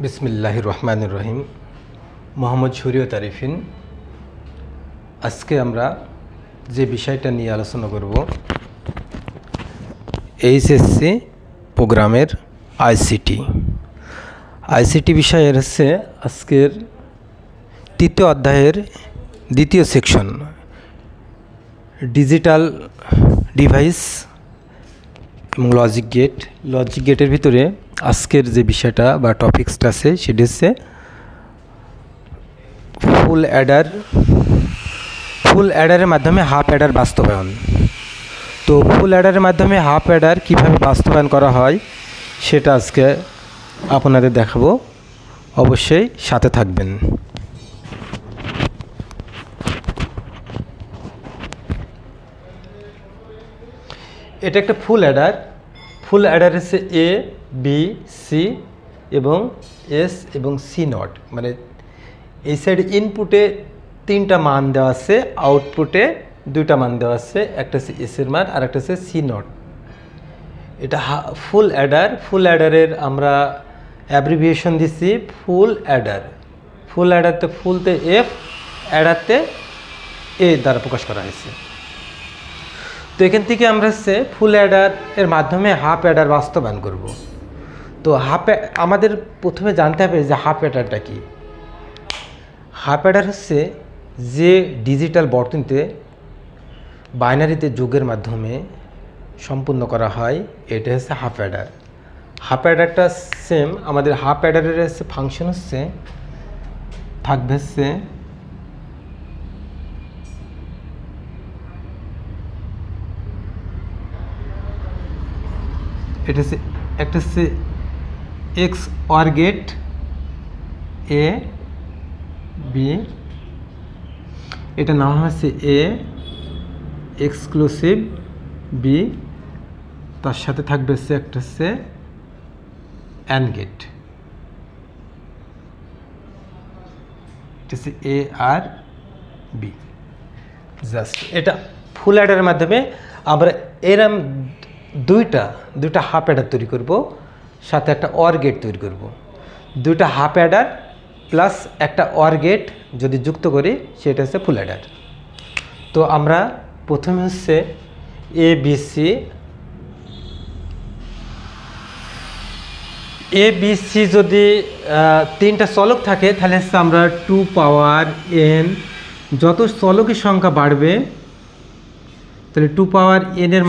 বিসমিল্লাহির রহমানির রহিম। মোহাম্মদ শরীয়ত আরিফিন। আজকে আমরা যে বিষয়টা নিয়ে আলোচনা করব, এইচএসসি প্রোগ্রামের আইসিটি বিষয়ের হচ্ছে আজকের তৃতীয় অধ্যায়ের দ্বিতীয় সেকশন, ডিজিটাল ডিভাইস এবং লজিক গেটের ভিতরে আজকের যে বিষয়টা বা টপিক্সটা আছে সেটি হচ্ছে ফুল অ্যাডারের মাধ্যমে হাফ অ্যাডার বাস্তবায়ন। তো ফুল অ্যাডারের মাধ্যমে হাফ অ্যাডার কীভাবে বাস্তবায়ন করা হয় সেটা আজকে আপনাদের দেখাবো, অবশ্যই সাথে থাকবেন। এটা একটা ফুল অ্যাডার হচ্ছে এ, বি, সি এবং এস এবং সি নট, মানে এই সাইডে ইনপুটে 3টা মান দেওয়া আছে, আউটপুটে 2টা মান দেওয়া আছে, একটা হচ্ছে এস এর মান আর একটা হচ্ছে সি নট। এটা ফুল অ্যাডারের আমরা অ্যাব্রিভিয়েশন দিচ্ছি ফুল অ্যাডারতে ফুলতে এফ, অ্যাডারতে এ দ্বারা প্রকাশ করা হয়েছে। তো এখান থেকে আমরা হচ্ছে ফুল অ্যাডার এর মাধ্যমে হাফ অ্যাডার বাস্তবায়ন করব। তো আমাদের প্রথমে জানতে হবে যে হাফ অ্যাডারটা কি। হাফ অ্যাডার হচ্ছে যে ডিজিটাল বর্তনীতে বাইনারিতে যোগের মাধ্যমে সম্পূর্ণ করা হয়, এটা হচ্ছে হাফ অ্যাডার। হাফ অ্যাডারটা সেম, আমাদের হাফ অ্যাডারের হচ্ছে ফাংশন হচ্ছে থাকবে হচ্ছে এটা হচ্ছে একটা হচ্ছে x or gate A B, এটা নাম হচ্ছে এ এক্সক্লুসিভ বি, তার সাথে থাকবে হচ্ছে একটা হচ্ছে অ্যান্ড গেট, এটা হচ্ছে এ আর বি। জাস্ট এটা ফুল অ্যাডারের মাধ্যমে আমরা এরম দুইটা হাফ অ্যাডার তৈরি করব, সাথে একটা অর গেট তৈরি করব। 2টা হাফ অ্যাডার প্লাস একটা অর গেট যদি যুক্ত করি সেটা হচ্ছে ফুল অ্যাডার। তো আমরা প্রথমে হচ্ছে এ বি সি যদি 3টা চলক থাকে তাহলে হচ্ছে আমরা 2 পাওয়ার n, যত চলকের সংখ্যা বাড়বে তাহলে 2 পাওয়ার n এর